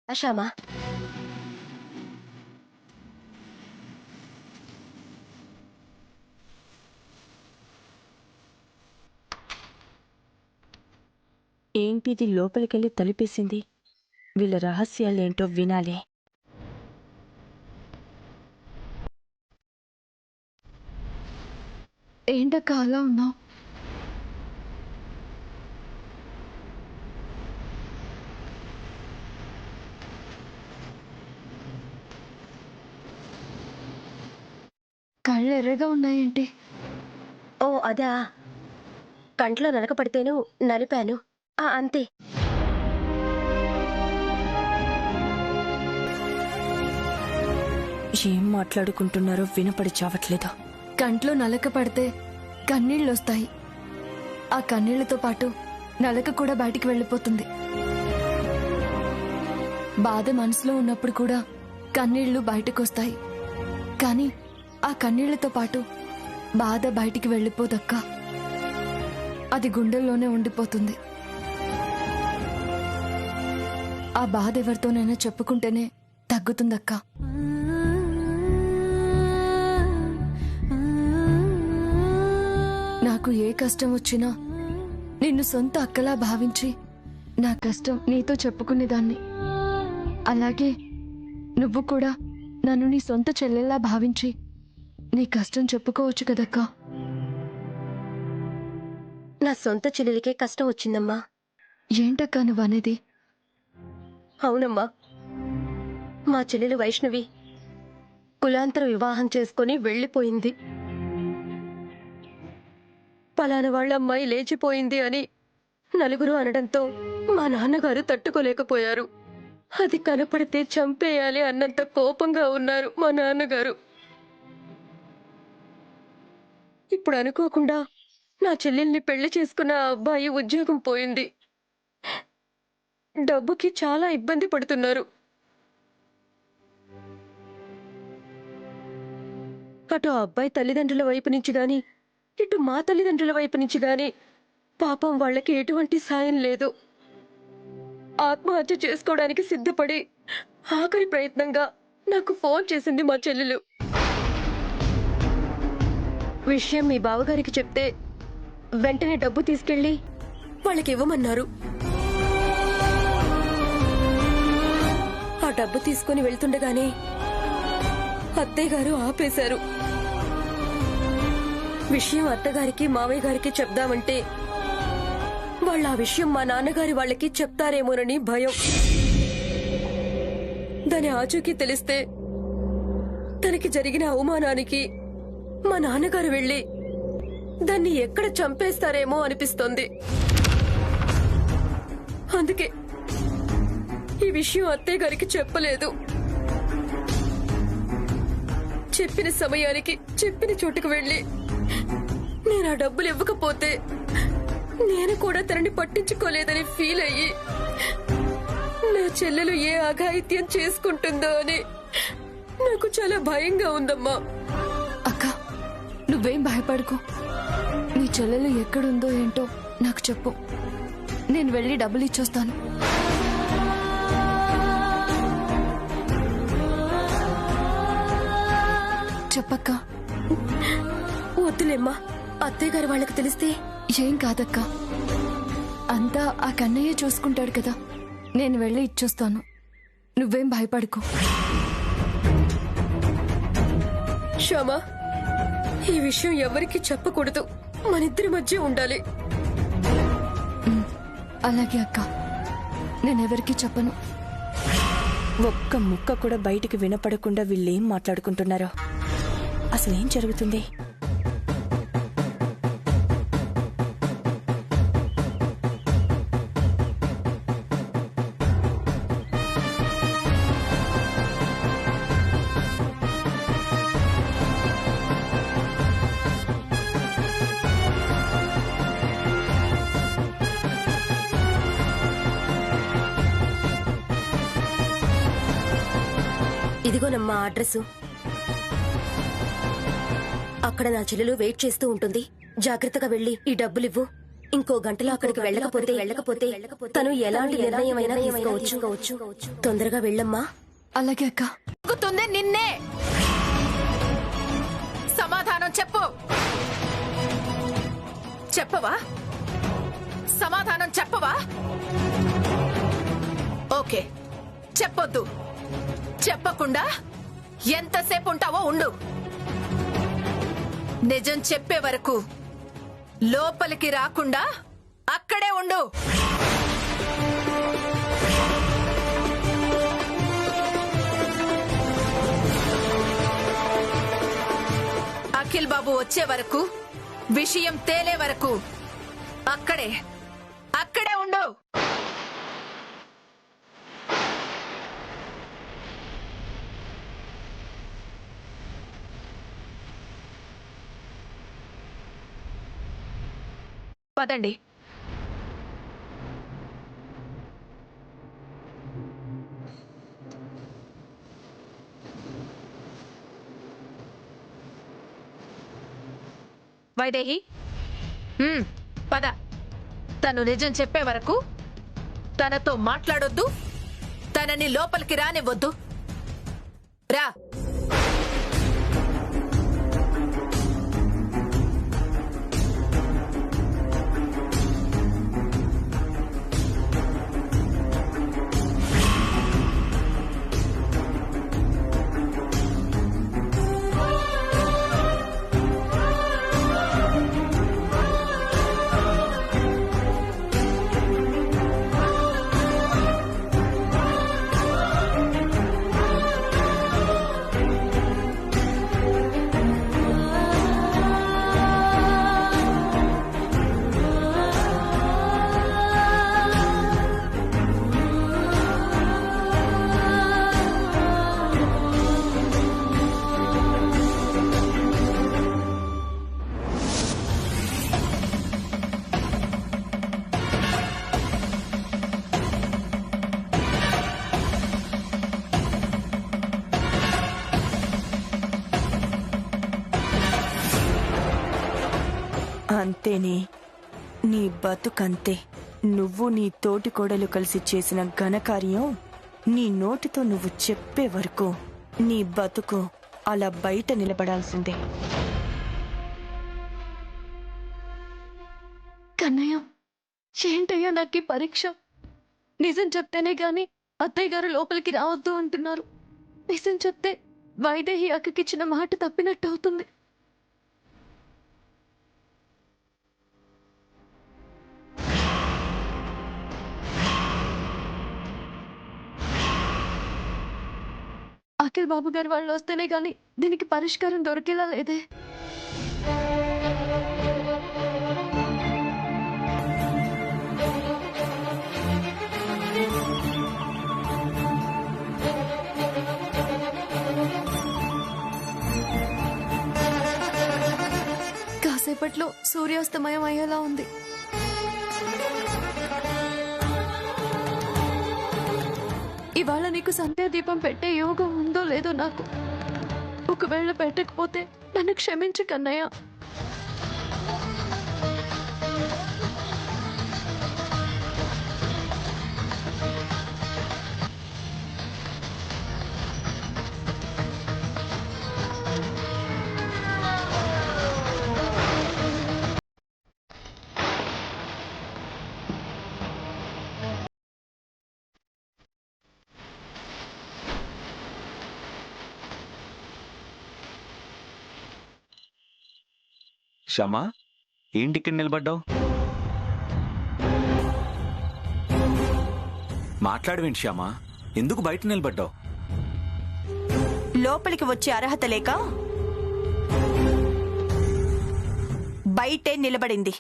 శ్యామ, ఏంటిది లోపలికెళ్ళి తలుపేసింది? వీళ్ళ రహస్యాలేంటో వినాలి. ఏంటక్క అలా ఉన్నావు? కళ్ళు ఎర్రగా ఉన్నాయేంటి? ఓ అదా, కంట్లో నలక పడితేను నలిపాను. అంతే. ఏం మాట్లాడుకుంటున్నారో వినపడి చావట్లేదు. కంట్లో నలక పడితే కన్నీళ్ళొస్తాయి. ఆ కన్నీళ్లతో పాటు నలక కూడా బయటికి వెళ్ళిపోతుంది. బాధ మనసులో ఉన్నప్పుడు కూడా కన్నీళ్లు బయటకొస్తాయి. కానీ ఆ కన్నీళ్లతో పాటు బాధ బయటికి వెళ్ళిపోదక్క. అది గుండెల్లోనే ఉండిపోతుంది. ఆ బాధ ఎవరితోనైనా చెప్పుకుంటేనే తగ్గుతుందక్క. నాకు ఏ కష్టం వచ్చినా నిన్ను సొంత అక్కలా భావించి నా కష్టం నీతో చెప్పుకునేదాన్ని. అలాగే నువ్వు కూడా నన్ను నీ సొంత చెల్లెల్లా భావించి నీ కష్టం చెప్పుకోవచ్చు కదక్కా. నా సొంత చెల్లెలికే కష్టం వచ్చిందమ్మా. ఏంటక్కా నువ్వనేది? అవునమ్మా, మా చెల్లెలు వైష్ణవి కులాంతర వివాహం చేసుకుని వెళ్ళిపోయింది. పలానా వాళ్ళ అమ్మాయి లేచిపోయింది అని నలుగురు అనడంతో మా నాన్నగారు తట్టుకోలేకపోయారు. అది కనపడితే చంపేయాలి అన్నంత కోపంగా ఉన్నారు మా నాన్నగారు. ఇప్పుడు అనుకోకుండా నా చెల్లెల్ని పెళ్లి చేసుకున్న ఆ అబ్బాయి ఉద్యోగం పోయింది. డబ్బుకి చాలా ఇబ్బంది పడుతున్నారు. అటు ఆ అబ్బాయి తల్లిదండ్రుల వైపు నుంచి గాని, ఇటు మా తల్లిదండ్రుల వైపు నుంచి గాని పాపం వాళ్ళకి ఎటువంటి సాయం లేదు. ఆత్మహత్య చేసుకోవడానికి సిద్ధపడి ఆఖరి ప్రయత్నంగా నాకు ఫోన్ చేసింది మా చెల్లెలు. విషయం మీ బావగారికి చెప్తే వెంటనే డబ్బు తీసుకెళ్లి వాళ్ళకి ఇవ్వమన్నారు. ఆ డబ్బు తీసుకుని వెళ్తుండగానే అత్తయ్య గారు ఆపేశారు. విషయం అత్తగారికి మావయ్య గారికి చెప్దామంటే వాళ్ళ ఆ విషయం మా నాన్నగారి వాళ్ళకి చెప్తారేమోనని భయం. దాని ఆచూకీ తెలిస్తే తనకి జరిగిన అవమానానికి మా నాన్నగారు వెళ్ళి దాన్ని ఎక్కడ చంపేస్తారేమో అనిపిస్తోంది. అందుకే ఈ విషయం అత్తయ్య గారికి చెప్పలేదు. చెప్పిన సమయానికి చెప్పిన చోటుకు వెళ్ళి నేను ఆ డబ్బులు ఇవ్వకపోతే నేను కూడా తనని పట్టించుకోలేదని ఫీల్ అయ్యి నా చెల్లెలు ఏ అఘాయిత్యం చేసుకుంటుందో అని నాకు చాలా భయంగా ఉందమ్మా. అక్క నువ్వేం భయపడుకో. నీ చెల్లెలు ఎక్కడుందో ఏంటో నాకు చెప్పు. నేను వెళ్ళి డబ్బులు ఇచ్చొస్తాను. చెప్పక్క. వద్దులేమ్మా, అత్తయ్య గారు వాళ్ళకి తెలిస్తే. ఏం కాదక్క, అంతా ఆ కన్నయ్య చూసుకుంటాడు కదా. నేను వెళ్ళి ఇచ్చొస్తాను. నువ్వేం భయపడుకో. శ్యామ, ఈ విషయం ఎవరికి చెప్పకూడదు. మనిద్దరి మధ్య ఉండాలి. అలాగే అక్క, నేనెవరికి చెప్పను. ఒక్క ముక్క కూడా బయటికి వినపడకుండా వీళ్ళేం మాట్లాడుకుంటున్నారో, అసలేం జరుగుతుంది? ఇదిగోనమ్మా అడ్రస్. అక్కడ నా చెల్లెలు వెయిట్ చేస్తూ ఉంటుంది. జాగ్రత్తగా వెళ్ళి ఈ డబ్బులివ్వు. ఇంకో గంటలో అక్కడికి వెళ్ళకపోతే తను ఎలాంటి నిర్ణయం అయినా తీసుకోవచ్చు. తొందరగా వెళ్ళమ్మా. అలాగే అక్క. ఎక్కుతుంది నిన్నే. సమాధానం చెప్పు. చెప్పవా? సమాధానం చెప్పవా? ఓకే, చెప్పొద్దు. చెప్పకుండా ఎంతసేపు ఉంటావో ఉండు. నిజం చెప్పే వరకు లోపలికి రాకుండా అక్కడే ఉండు. అఖిల్ బాబు వచ్చే వరకు, విషయం తేలే వరకు అక్కడే ఉండు. పదండి. వైదేహి, పద. తను నిజం చెప్పే వరకు తనతో మాట్లాడొద్దు, తనని లోపలికి రానివ్వద్దు. రా. అంతేనే, నీ బతుకంతే. నువ్వు నీ తోటి కోడలు కలిసి చేసిన ఘనకార్యం నీ నోటితో నువ్వు చెప్పే వరకు నీ బతుకు అలా బయట నిలబడాల్సిందే. కన్నయ్య, ఏంటయ్యా నాకు ఈ పరీక్ష? నిజం చెప్తేనే గాని అత్తయ్య గారు లోపలికి రావద్దు అంటున్నారు. నిజం చెప్తే వైదేహి అక్కకిచ్చిన మాట తప్పినట్టు అవుతుంది. అఖిల్ బాబు గారి వాళ్ళు వస్తేనే గాని దీనికి పరిష్కారం దొరికేలా లేదే. కాసేపట్లో సూర్యాస్తమయం అయ్యేలా ఉంది. ఇవాళ నీకు సంధ్యాదీపం పెట్టే యోగం ఉందో లేదో నాకు. ఒకవేళ పెట్టకపోతే నన్ను క్షమించు కన్నయ్య. శ్యామా, ఏంటి ఇక్కడ నిలబడ్డావు? మాట్లాడవేంటి శ్యామా? ఎందుకు బయట నిలబడ్డావు? లోపలికి వచ్చే అర్హత లేక బయటే నిలబడింది.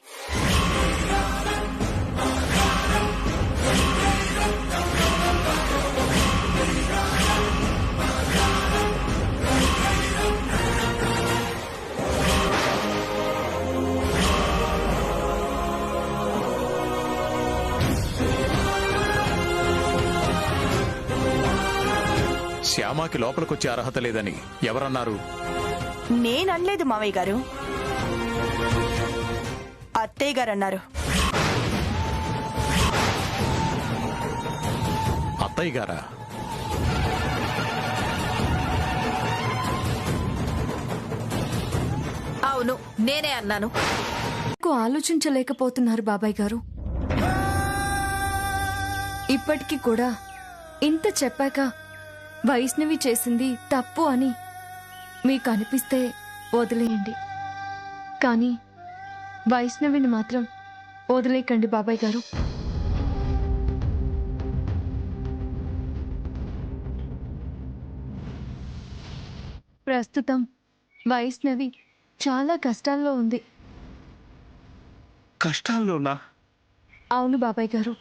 శ్యామాకి లోపలికొచ్చే అర్హత లేదని ఎవరన్నారు? నేననలేదు మావయ్య గారు, అత్తయ్య గారు అన్నారు. అత్తయ్య గారా? అవును, నేనే అన్నాను. ఆలోచించలేకపోతున్నారు బాబాయ్ గారు. ఇప్పటికీ కూడా ఇంత చెప్పాక వైష్ణవి చేసింది తప్పు అని మీకు అనిపిస్తే వదిలేయండి, కానీ వైష్ణవిని మాత్రం వదిలేకండి బాబాయ్ గారు. ప్రస్తుతం వైష్ణవి చాలా కష్టాల్లో ఉంది. కష్టాల్లోనా? అవును బాబాయ్ గారు.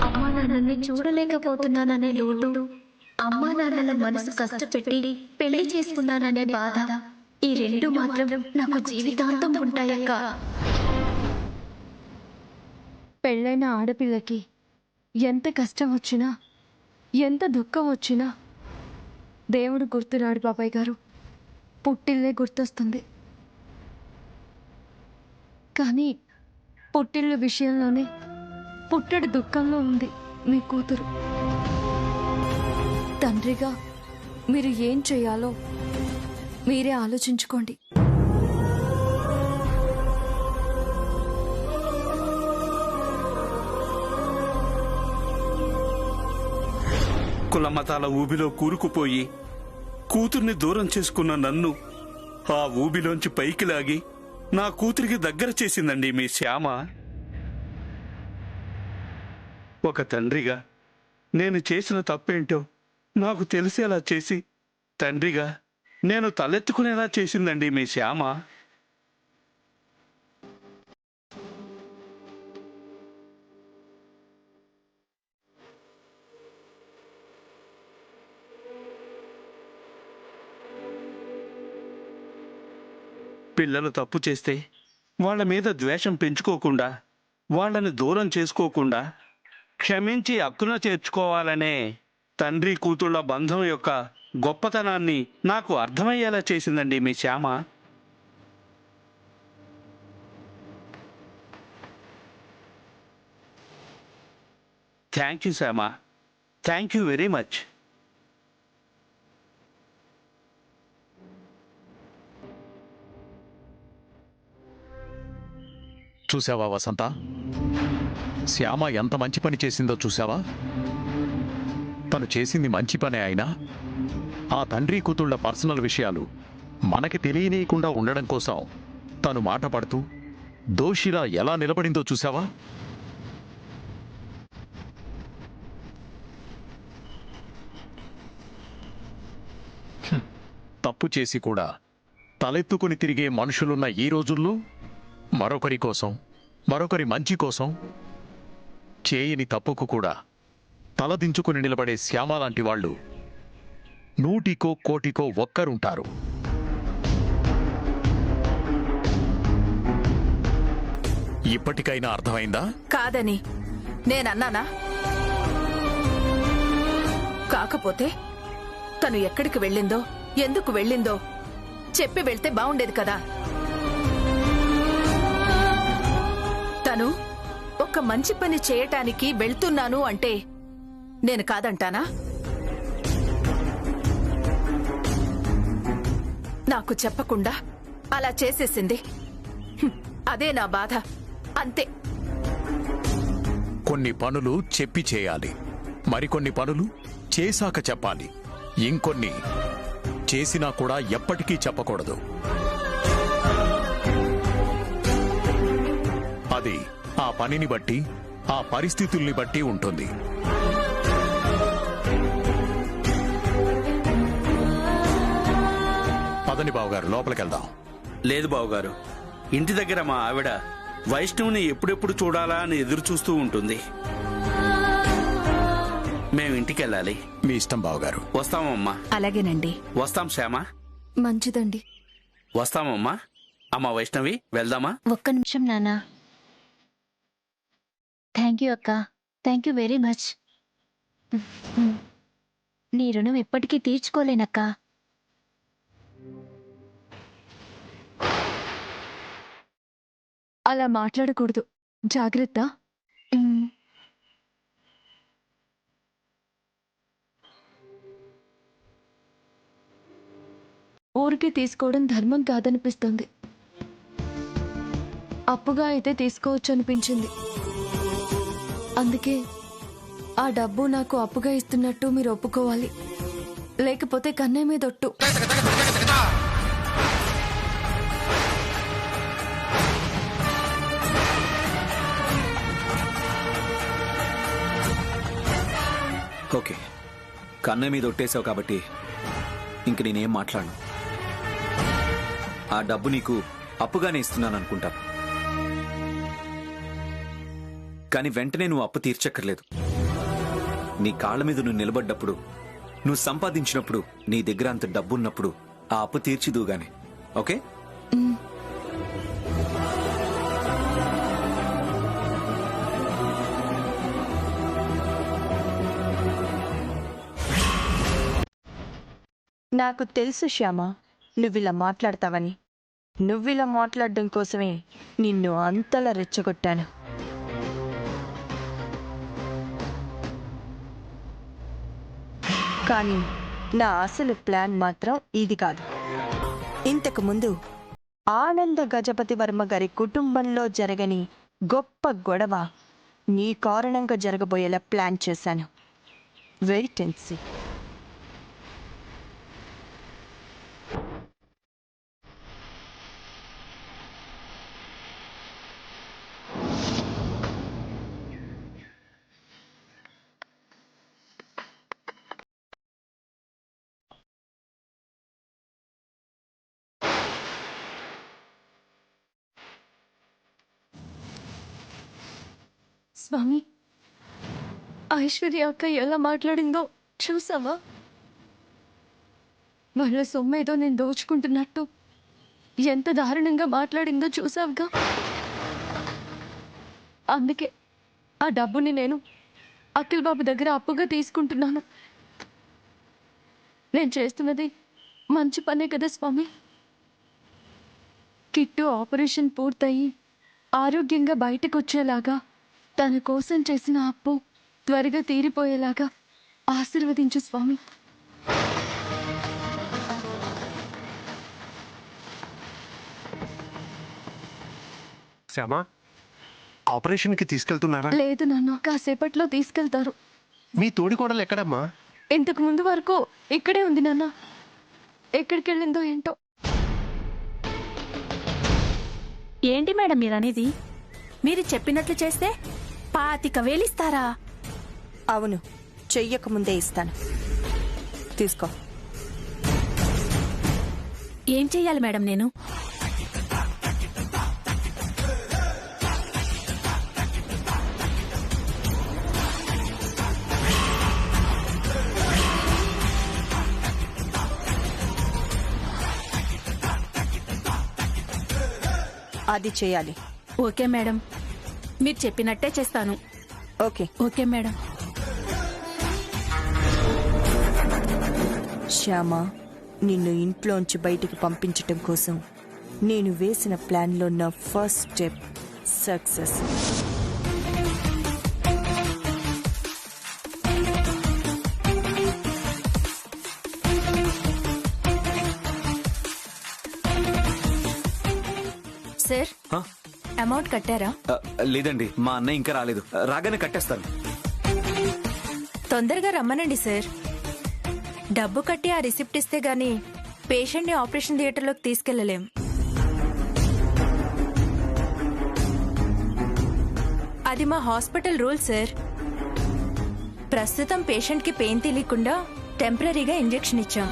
అమ్మా నాన్నల్ని చూడలేకపోతున్నాననే లోటు, అమ్మా నాన్నల మనసు కష్టపెట్టి పెళ్లి చేసుకున్నాననే బాధ, ఈ రెండు మాత్రం నాకు జీవితాంతం ఉంటాయక్క. పెళ్ళైన ఆడపిల్లకి ఎంత కష్టం వచ్చినా, ఎంత దుఃఖం వచ్చినా దేవుడు గుర్తురాడు బాబాయ్ గారు, పుట్టిల్లే గుర్తొస్తుంది. కానీ పుట్టిల్లు విషయంలోనే పుట్టడి దుఃఖంలో ఉంది మీ కూతురు. తండ్రిగా మీరు ఏం చేయాలో మీరే ఆలోచించుకోండి. కులమతాల ఊబిలో కూరుకుపోయి కూతుర్ని దూరం చేసుకున్న నన్ను ఆ ఊబిలోంచి పైకి లాగి నా కూతురికి దగ్గర చేసిందండి మీ శ్యామ. ఒక తండ్రిగా నేను చేసిన తప్పేంటో నాకు తెలిసేలా చేసి, తండ్రిగా నేను తలెత్తుకునేలా చేసిందండి మీ శ్యామ. పిల్లలు తప్పు చేస్తే వాళ్ళ మీద ద్వేషం పెంచుకోకుండా, వాళ్ళని దూరం చేసుకోకుండా క్షమించి హక్కున చేర్చుకోవాలనే తండ్రి కూతుళ్ళ బంధం యొక్క గొప్పతనాన్ని నాకు అర్థమయ్యేలా చేసిందండి మీ Shyama. Thank you Shyama, thank you very much. చూసావా వసంత, శ్యామ ఎంత మంచి పని చేసిందో చూసావా? తను చేసింది మంచి పనే అయినా ఆ తండ్రి కూతుళ్ళ పర్సనల్ విషయాలు మనకి తెలియనీయకుండా ఉండడం కోసం తను మాట పడుతూ దోషిలా ఎలా నిలబడిందో చూసావా? తప్పు చేసి కూడా తలెత్తుకుని తిరిగే మనుషులున్న ఈ రోజుల్లో మరొకరి కోసం, మరొకరి మంచి కోసం చేయని తప్పుకు కూడా తలదించుకుని నిలబడే శ్యామ లాంటి వాళ్ళు నూటికో కోటికో ఒక్కరుంటారు. ఇప్పటికైనా అర్థమైందా? కాదని నేనన్నానా? కాకపోతే తను ఎక్కడికి వెళ్ళిందో, ఎందుకు వెళ్ళిందో చెప్పి వెళ్తే బావుండేది కదా. తను ఒక మంచి పని చేయటానికి వెళ్తున్నాను అంటే నేను కాదంటానా? నాకు చెప్పకుండా అలా చేసేసింది. అదే నా బాధ, అంతే. కొన్ని పనులు చెప్పి చేయాలి, మరికొన్ని పనులు చేశాక చెప్పాలి, ఇంకొన్ని చేసినా కూడా ఎప్పటికీ చెప్పకూడదు. అది ఆ పనిని బట్టి, ఆ పరిస్థితుల్ని బట్టి ఉంటుంది. పదని బావగారు, లోపలికెళ్దాం. లేదు బావగారు, ఇంటి దగ్గర మా ఆవిడ వైష్ణవుని ఎప్పుడెప్పుడు చూడాలా అని ఎదురు చూస్తూ ఉంటుంది. మేము ఇంటికెళ్ళాలి. మీ ఇష్టం బావగారు. వస్తామమ్మా. అలాగేనండి. వస్తాం శ్యామ. మంచిదండి. వస్తామమ్మా. అమ్మ వైష్ణవి, వెళ్దామా? ఒక్క నిమిషం నాన్నా. థ్యాంక్ యూ అక్క, థ్యాంక్ యూ వెరీ మచ్. నీ రుణం ఎప్పటికీ తీర్చుకోలేనక్క. అలా మాట్లాడకూడదు. జాగ్రత్త. ఉమ్. ఊరికే తీసుకోవడం ధర్మం కాదనిపిస్తుంది. అప్పుగా అయితే తీసుకోవచ్చు అనిపించింది. అందుకే ఆ డబ్బు నాకు అప్పుగా ఇస్తున్నట్టు మీరు ఒప్పుకోవాలి. లేకపోతే కన్నయ్య మీద ఒట్టు. ఓకే, కన్నయ్య మీద ఒట్టేసావు కాబట్టి ఇంక నేనేం మాట్లాడను. ఆ డబ్బు నీకు అప్పుగానే ఇస్తున్నాను అనుకుంటాను. కానీ వెంటనే నువ్వు అప్పు తీర్చక్కర్లేదు. నీ కాళ్ళ మీద నువ్వు నిలబడ్డప్పుడు, నువ్వు సంపాదించినప్పుడు, నీ దగ్గర అంత డబ్బున్నప్పుడు ఆ అప్పు తీర్చిదుగానే. ఓకే? నాకు తెలుసు శ్యామ, నువ్విలా మాట్లాడతావని. నువ్విలా మాట్లాడడం కోసమే నిన్ను అంతలా రెచ్చగొట్టాను. కానీ నా అసలు ప్లాన్ మాత్రం ఇది కాదు. ఇంతకు ముందు ఆనంద గజపతి వర్మ గారి కుటుంబంలో జరగని గొప్ప గొడవ నీ కారణంగా జరగబోయేలా ప్లాన్ చేశాను. Wait and see. Swami, Aishwarya అక్క ఎలా మాట్లాడిందో చూసావా? వాళ్ళ సొమ్మేదో నేను దోచుకుంటున్నట్టు ఎంత దారుణంగా మాట్లాడిందో చూసావుగా. అందుకే ఆ డబ్బుని నేను అఖిల్ బాబు దగ్గర అప్పుగా తీసుకుంటున్నాను. నేను చేస్తున్నది మంచి పనే కదా స్వామి. కిట్టు ఆపరేషన్ పూర్తయి ఆరోగ్యంగా బయటకు వచ్చేలాగా, తన కోసం చేసిన అప్పు త్వరగా తీరిపోయేలాగా ఆశీర్వదించు స్వామి. శ్యామా, ఆపరేషన్కి తీసుకెళ్తున్నారా? లేదు నాన్న, కాసేపట్లో తీసుకెళ్తారు. మీ తోడికోడలు ఎక్కడమ్మా? ఇంతకు ముందు వరకు ఇక్కడే ఉంది నాన్న. ఎక్కడికి వెళ్ళిందో ఏంటో. ఏంటి మేడం మీరనేది? మీరు చెప్పినట్లు చేస్తే 25,000 ఇస్తారా? అవును, చెయ్యకముందే ఇస్తాను. తీసుకో. ఏం చెయ్యాలి మేడం నేను? అది చేయాలి. ఓకే మేడం, మీరు చెప్పినట్టే చేస్తాను. ఓకే. Okay madam. శ్యామ, నిన్ను ఇంట్లోంచి బయటికి పంపించటం కోసం నేను వేసిన ప్లాన్లో నా first step success. Sir, amount కట్టారా? లేదండి, మా అన్నయ్య ఇంకా రాలేదు. రాగానే కట్టేస్తాను. తొందరగా రమ్మనండి సార్. డబ్బు కట్టి ఆ రిసిప్ట్ ఇస్తే గానీ పేషెంట్ ని ఆపరేషన్ థియేటర్లోకి తీసుకెళ్లలేం. అది మా హాస్పిటల్ రూల్ సార్. ప్రస్తుతం పేషెంట్ కి పెయిన్ తెలియకుండా టెంపరీగా ఇంజెక్షన్ ఇచ్చాం.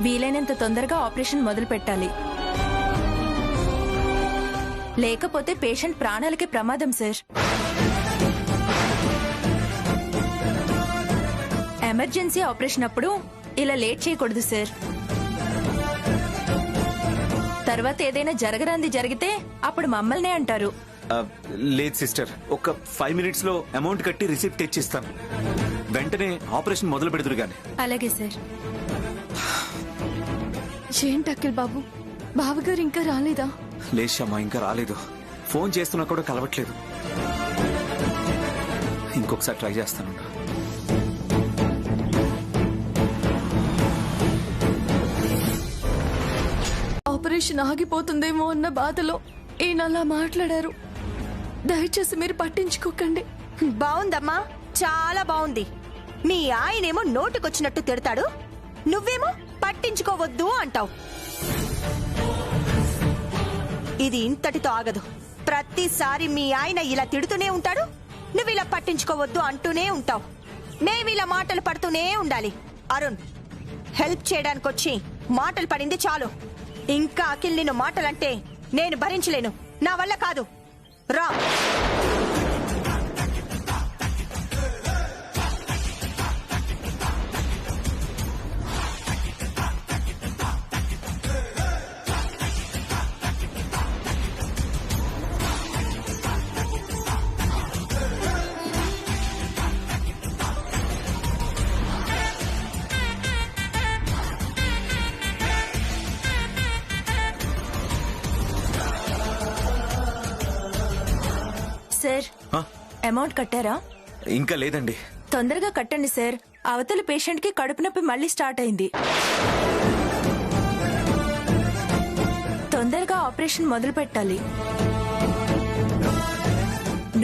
వీలైనంత తొందరగా ఆపరేషన్ మొదలు పెట్టాలి. లేకపోతే పేషెంట్ ప్రాణాలకి ప్రమాదం సార్. ఎమర్జెన్సీ ఆపరేషన్ అప్పుడు ఇలా లేట్ చేయకూడదు సార్. తర్వాత ఏదైనా జరగరాంది జరిగితే అప్పుడు మమ్మల్నే అంటారు. లేదు సిస్టర్, ఒక 5 minutes లో అమౌంట్ కట్టి రిసిప్ట్ తెచ్చిస్తాను. వెంటనే ఆపరేషన్ మొదలు పెడదురు గాని. అలాగే సార్. ఏంటి అఖిల్ బాబు, బావగారు ఇంకా రాలేదా? లేదమ్మా, ఇంకా రాలేదు. ఫోన్ చేస్తున్నా కూడా కలవట్లేదు. ఇంకొకసారి ట్రై చేస్తాను. ఆపరేషన్ ఆగిపోతుందేమో అన్న బాధలో ఈయన అలా మాట్లాడారు. దయచేసి మీరు పట్టించుకోకండి. బాగుందమ్మా, చాలా బాగుంది. మీ ఆయనేమో నోటికొచ్చినట్టు తిడతాడు, నువ్వేమో పట్టించుకోవద్దు అంటావు. ఇది ఇంతటితో ఆగదు. ప్రతిసారి మీ ఆయన ఇలా తిడుతూనే ఉంటాడు, నువ్వు ఇలా పట్టించుకోవద్దు అంటూనే ఉంటావు. మేమిలా మాటలు పడుతూనే ఉండాలి. అరుణ్, హెల్ప్ చేయడానికి వచ్చి మాటలు పడింది చాలు. ఇంకా అఖిల్ నిన్ను మాటలంటే నేను భరించలేను. నా వల్ల కాదు. రా. సార్, అమౌంట్ కట్టారా? ఇంకా లేదండి. తొందరగా కట్టండి సార్. అవతల పేషెంట్ కి కడుపు నొప్పి మళ్ళీ స్టార్ట్ అయింది. తొందరగా ఆపరేషన్ మొదలు పెట్టాలి.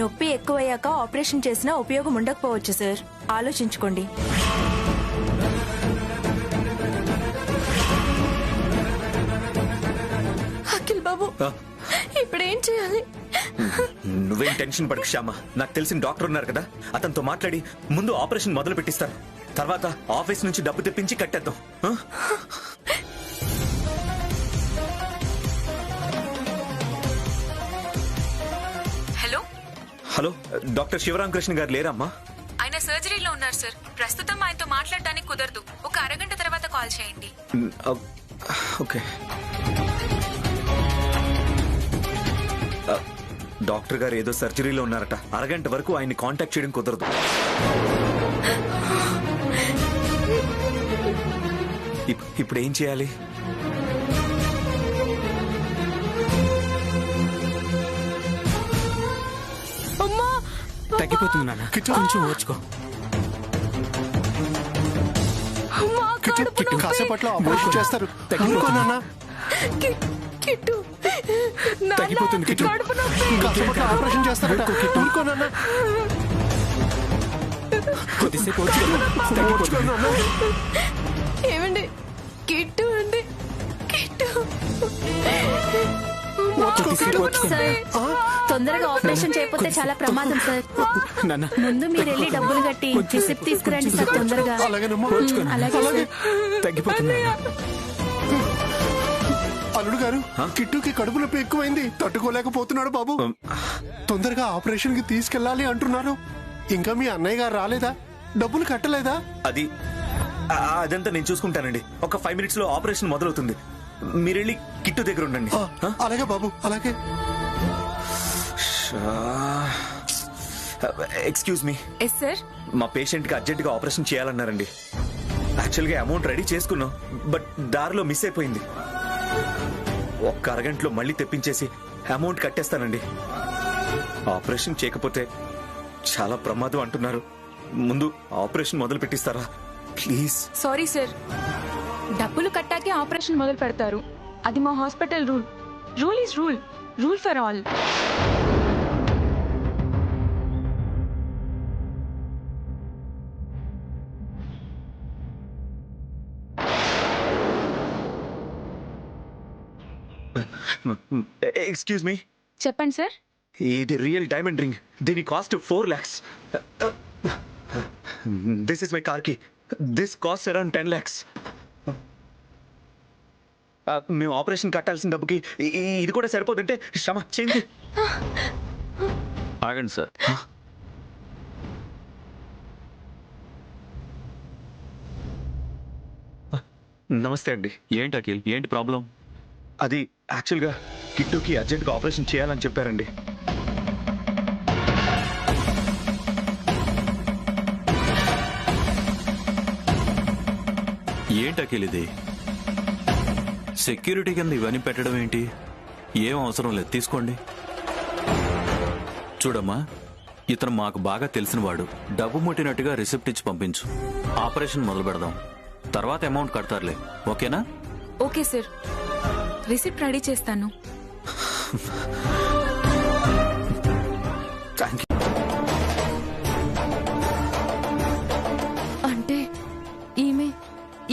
నొప్పి ఎక్కువయ్యాక ఆపరేషన్ చేసినా ఉపయోగం ఉండకపోవచ్చు సార్. ఆలోచించుకోండి. అఖిల్ బాబు, ఇప్పుడేం చేయాలి? నువ్వేం టెన్షన్ పడకు శ్యామ. నాకు తెలిసిన డాక్టర్ ఉన్నారు కదా, అతనితో మాట్లాడి ముందు ఆపరేషన్ మొదలు పెట్టిస్తాను. తర్వాత ఆఫీస్ నుంచి డబ్బు తెప్పించి కట్టేద్దాం. హలో హలో, డాక్టర్ శివరామకృష్ణ గారు లేరమ్మా? ఆయన సర్జరీలో ఉన్నారు సార్. ప్రస్తుతం ఆయనతో మాట్లాడటానికి కుదరదు. ఒక అరగంట తర్వాత కాల్ చేయండి. ఓకే. డాక్టర్ గారు ఏదో సర్జరీలో ఉన్నారట. అరగంట వరకు ఆయన్ని కాంటాక్ట్ చేయడం కుదరదు. ఇప్పుడు ఏం చేయాలి? తగ్గిపోతుంది నాన్న, కొంచెం ఓర్చుకో. కాసేపట్లో ఆపరేషన్ చేస్తారు. తగ్గిపోతుంది. కాసేపట్లో ఆపరేషన్ చేస్తారు. కొద్దిసేపు ఏమండి, కిట్టు అండి, కిట్టు. తొందరగా ఆపరేషన్ చేయకపోతే చాలా ప్రమాదం సార్. ముందు మీరు వెళ్ళి డబ్బులు కట్టి రిసిప్ట్ తీసుకురండి సార్ తొందరగా. అలాగే. తగ్గిపోతుంది. అల్లుడు గారు, కిట్టుకి కడుపు నొప్పి ఎక్కువైంది, తట్టుకోలేకపోతున్నాడు బాబు. తొందరగా ఆపరేషన్ కి తీసుకెళ్లాలి అంటున్నారు. ఇంకా మీ అన్నయ్య గారు రాలేదా? డబ్బులు కట్టలేదా? అదంతా నేను చూసుకుంటానండి. ఒక 5 minutes లో ఆపరేషన్ మొదలవుతుంది. మీరెళ్ళి కిట్టు దగ్గర ఉండండి. అలాగే బాబు, అలాగే. Excuse me. Yes sir. మా పేషెంట్ కి అర్జెంట్ గా ఆపరేషన్ చేయాలన్నారండి. యాక్చువల్ గా అమౌంట్ రెడీ చేసుకున్నాం, బట్ దారిలో మిస్ అయిపోయింది. ఒక్క అరగంటలో మళ్ళీ తెప్పించేసి అమౌంట్ కట్టేస్తానండి. ఆపరేషన్ చేయకపోతే చాలా ప్రమాదం అంటున్నారు. ముందు ఆపరేషన్ మొదలు పెట్టిస్తారా ప్లీజ్? సారీ సార్, డబ్బులు కట్టాకే ఆపరేషన్ మొదలు పెడతారు. అది మా hospital rule. Rule is rule, rule for all. Excuse me. చెప్పండి సార్. ఇది రియల్ డైమండ్ రింగ్. దీని cost 4 lakhs. This is my car కి. This cost around 10 lakhs. మేము ఆపరేషన్ కట్టాల్సిన డబ్బుకి ఇది కూడా సరిపోతుంటే క్షమ చేయండి. ఆగండి సార్. నమస్తే అండి. ఏంటి అఖిల్, ఏంటి ప్రాబ్లం? అది యాక్చువల్గా కిట్టుకి అర్జెంట్గా ఆపరేషన్ చేయాలని చెప్పారండి. ఏంటి అఖిల్ ఇది? సెక్యూరిటీ కింద ఇవన్నీ పెట్టడం ఏంటి? ఏం అవసరం లేదు, తీసుకోండి. చూడమ్మా, ఇతను మాకు బాగా తెలిసినవాడు. డబ్బు ముట్టినట్టుగా రిసిప్ట్ ఇచ్చి పంపించు. ఆపరేషన్ మొదలు పెడదాం. తర్వాత అమౌంట్ కడతారులే, ఓకేనా? ఓకే సార్, రిసిప్ట్ రెడీ చేస్తాను. Thank you. అంటే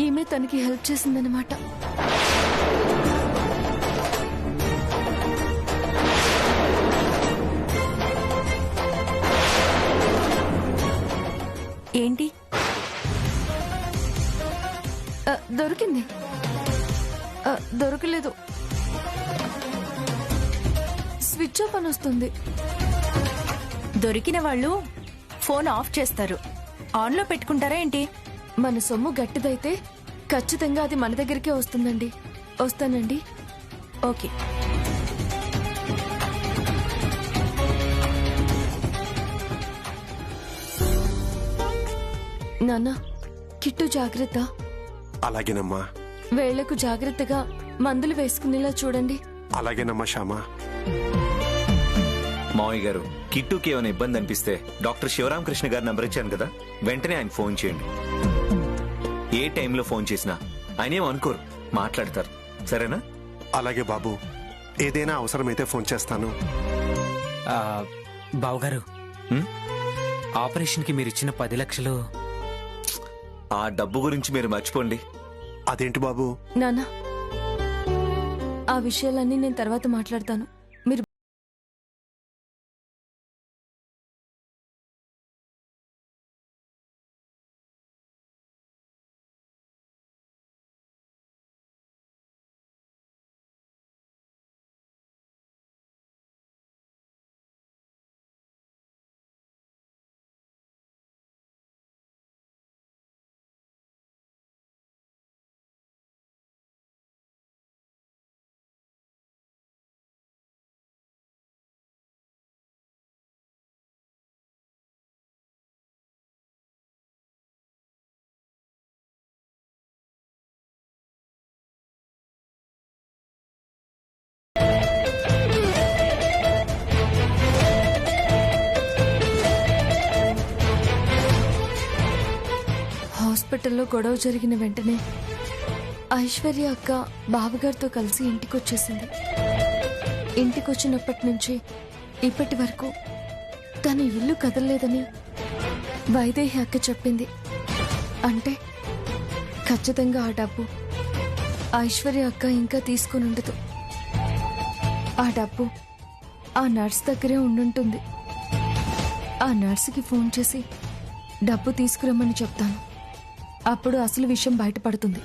ఈమె తనకి హెల్ప్ చేసిందనమాట. ఏంటి? దొరికింది. దొరకలేదు, స్విచ్ ఆఫ్ అని వస్తుంది. దొరికిన వాళ్ళు ఫోన్ ఆఫ్ చేస్తారు, ఆన్లో పెట్టుకుంటారా ఏంటి? మన సొమ్ము గట్టిదైతే ఖచ్చితంగా అది మన దగ్గరికే వస్తుందండి. వస్తానండి. ఓకే. నాన్న, కిట్టు జాగ్రత్త. అలాగేనమ్మా. వేళ్లకు జాగ్రత్తగా మందులు వేసుకునేలా చూడండి. అలాగేనమ్మా శ్యామా. మావయ్య గారు, కిట్టుకి ఏమైనా ఇబ్బంది అనిపిస్తే డాక్టర్ శివరామకృష్ణ గారి నంబర్ ఇచ్చాను కదా, వెంటనే ఆయన ఫోన్ చేయండి. ఏ టైంలో ఫోన్ చేసినా ఆయన ఏం అనుకోరు, మాట్లాడతారు. సరేనా? అలాగే బాబు, ఏదైనా అవసరమైతే ఫోన్ చేస్తాను. బావగారు, ఆపరేషన్కి మీరు ఇచ్చిన 10 లక్షలు. ఆ డబ్బు గురించి మీరు మర్చిపోండి. అదేంటి బాబు? నాన్న, ఆ విషయాలన్నీ నేను తర్వాత మాట్లాడతాను. మీరు హాస్పిటల్లో గొడవ జరిగిన వెంటనే ఐశ్వర్య అక్క బావగారితో కలిసి ఇంటికొచ్చేసింది. ఇంటికొచ్చినప్పటి నుంచి ఇప్పటి వరకు తన ఇల్లు కదలలేదని వైదేహి అక్క చెప్పింది. అంటే ఖచ్చితంగా ఆ డబ్బు ఐశ్వర్య అక్క ఇంకా తీసుకుని ఉండదు. ఆ డబ్బు ఆ నర్స్ దగ్గరే ఉండుంటుంది. ఆ నర్సుకి ఫోన్ చేసి డబ్బు తీసుకురమ్మని చెప్తాను. అప్పుడు అసలు విషయం బయటపడుతుంది.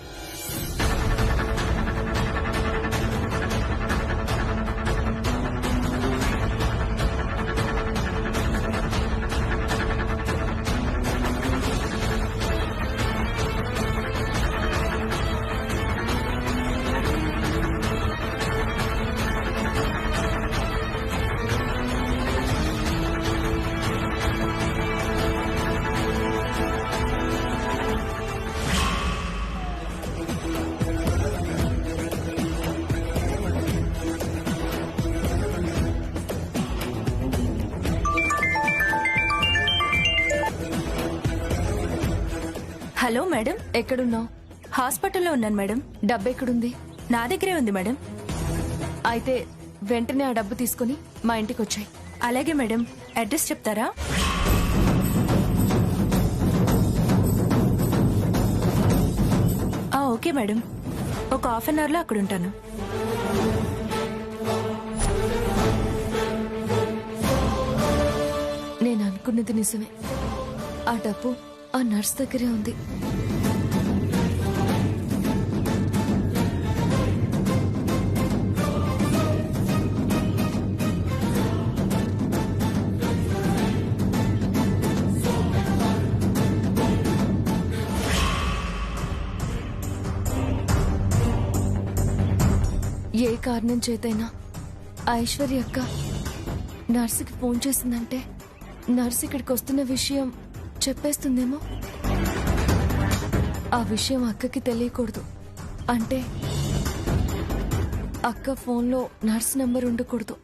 హలో మేడం, ఎక్కడున్నావు? హాస్పిటల్లో ఉన్నాను మేడం. డబ్బు ఎక్కడుంది? నా దగ్గరే ఉంది మేడం. అయితే వెంటనే ఆ డబ్బు తీసుకుని మా ఇంటికి వచ్చాయి. అలాగే మేడం. అడ్రస్ చెప్తారా? ఓకే మేడం, ఒక హాఫ్ అన్ అవర్లో అక్కడ ఉంటాను. నేను అనుకున్నది నిజమే. ఆ డబ్బు ఆ నర్స్ దగ్గరే ఉంది. ఏ కారణం చేతైనా ఐశ్వర్య అక్క నర్సుకి ఫోన్ చేసిందంటే నర్సు ఇక్కడికి వస్తున్న విషయం చెప్పేస్తుందేమో. ఆ విషయం అక్కకి తెలియకూడదు. అంటే అక్క ఫోన్లో నర్స్ నంబర్ ఉండకూడదు.